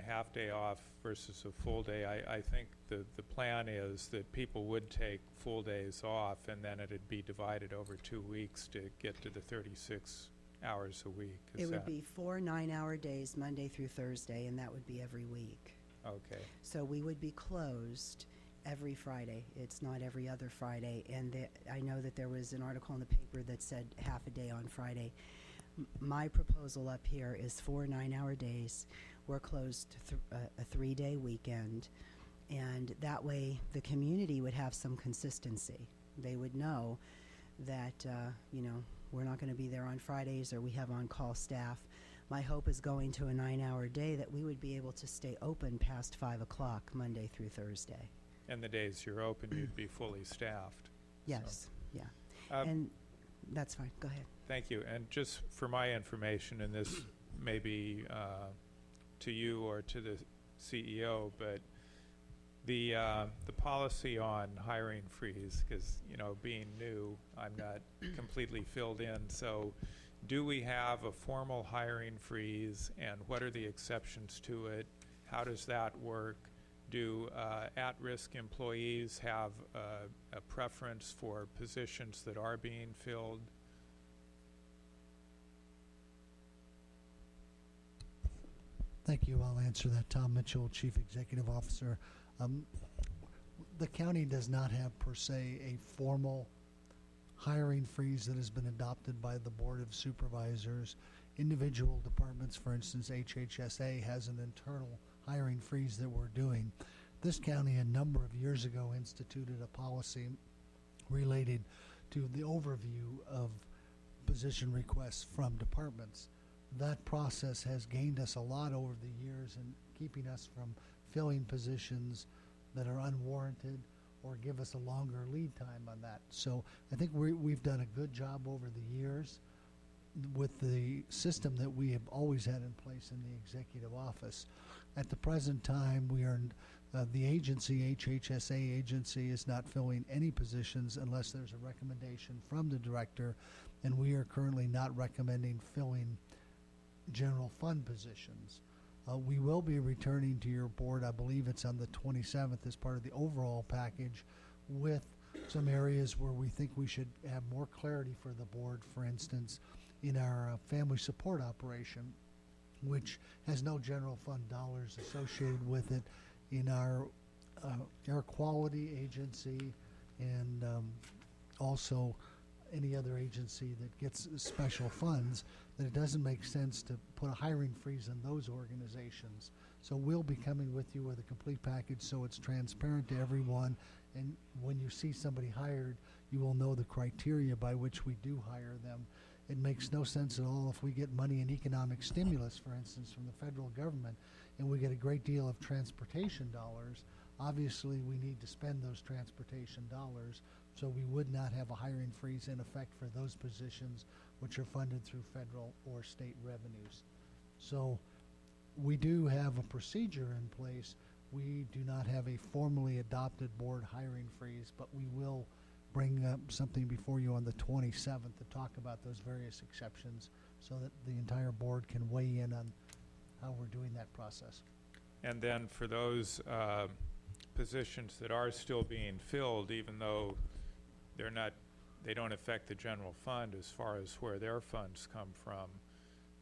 half day off versus a full day, I think the plan is that people would take full days off, and then it'd be divided over 2 weeks to get to the 36 hours a week. It would be 4 9-hour days, Monday through Thursday, and that would be every week. Okay. So we would be closed every Friday. It's not every other Friday. And I know that there was an article in the paper that said half a day on Friday. My proposal up here is 4 9-hour days. We're closed a 3-day weekend. And that way the community would have some consistency. They would know that, we're not going to be there on Fridays, or we have on-call staff. My hope is going to a 9-hour day that we would be able to stay open past 5 o'clock Monday through Thursday. And the days you're open, you'd be fully staffed. Yes, so. Yeah. And that's fine. Go ahead. Thank you. And just for my information, and this may be to you or to the CEO, but the policy on hiring freeze, because being new, I'm not completely filled in. So, do we have a formal hiring freeze, and what are the exceptions to it? How does that work? Do at-risk employees have a preference for positions that are being filled? Thank you. I'll answer that. Tom Mitchell, Chief Executive Officer. The county does not have per se a formal hiring freeze that has been adopted by the Board of Supervisors. Individual departments, for instance, HHSA has an internal hiring freeze that we're doing. This county a number of years ago instituted a policy related to the overview of position requests from departments. That process has gained us a lot over the years in keeping us from filling positions that are unwarranted or give us a longer lead time on that. So I think we've done a good job over the years with the system that we have always had in place in the executive office. At the present time, we are the agency, HHSA agency, is not filling any positions unless there's a recommendation from the director, and we are currently not recommending filling general fund positions. We will be returning to your board, I believe it's on the 27th, as part of the overall package, with some areas where we think we should have more clarity for the board. For instance, in our family support operation, which has no general fund dollars associated with it, in our air quality agency, and also any other agency that gets special funds, that it doesn't make sense to put a hiring freeze on those organizations. So we'll be coming with you with a complete package so it's transparent to everyone, and when you see somebody hired, you will know the criteria by which we do hire them. It makes no sense at all if we get money in economic stimulus, for instance, from the federal government, and we get a great deal of transportation dollars. Obviously, we need to spend those transportation dollars, so we would not have a hiring freeze in effect for those positions which are funded through federal or state revenues. So we do have a procedure in place. We do not have a formally adopted board hiring freeze, but we will bring up something before you on the 27th to talk about those various exceptions so that the entire board can weigh in on how we're doing that process. And then for those positions that are still being filled, even though they don't affect the general fund as far as where their funds come from,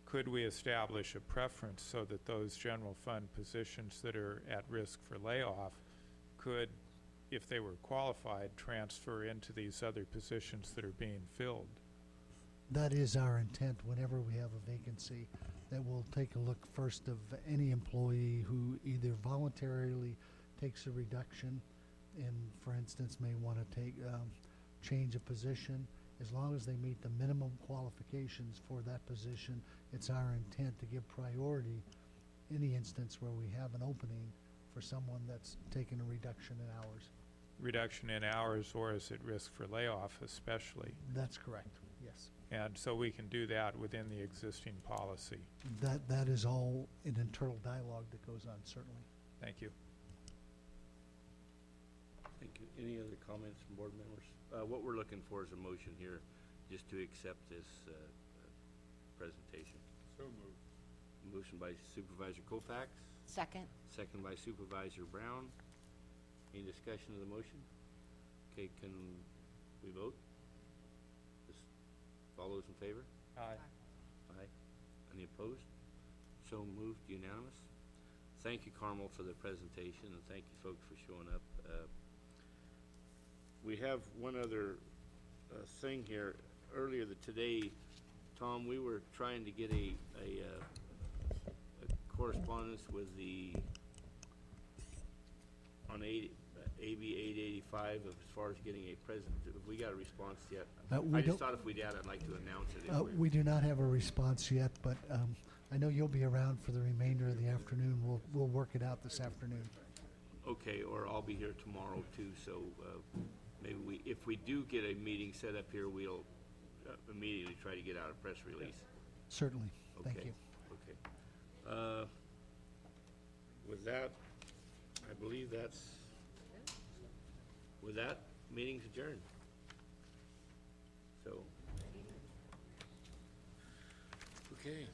could we establish a preference so that those general fund positions that are at risk for layoff could, if they were qualified, transfer into these other positions that are being filled? That is our intent. Whenever we have a vacancy, that we'll take a look first of any employee who either voluntarily takes a reduction and, for instance, may want to take change a position. As long as they meet the minimum qualifications for that position, it's our intent to give priority in the instance where we have an opening for someone that's taken a reduction in hours. Reduction in hours, or is it risk for layoff especially? That's correct, yes. And so we can do that within the existing policy. That is all an internal dialogue that goes on, certainly. Thank you. Thank you. Any other comments from board members? What we're looking for is a motion here just to accept this presentation. So moved. Motion by Supervisor Kofax, Second. second by Supervisor Brown. Any discussion of the motion? Okay, can we vote? Just all those in favor? Aye. Aye. Any opposed? So moved, unanimous. Thank you, Carmel, for the presentation, and thank you folks for showing up. We have one other thing here. Earlier today, Tom, we were trying to get a correspondence with on AB 885 as far as getting a present. Have we got a response yet? We I just don't- thought if we did, I'd like to announce it. if We do not have a response yet, but I know you'll be around for the remainder of the afternoon. We'll work it out this afternoon. Okay, or I'll be here tomorrow too, so maybe if we do get a meeting set up here, we'll immediately try to get out a press release. Certainly. Thank Okay, you. Okay. With that, I believe with that, meeting's adjourned. So. Okay.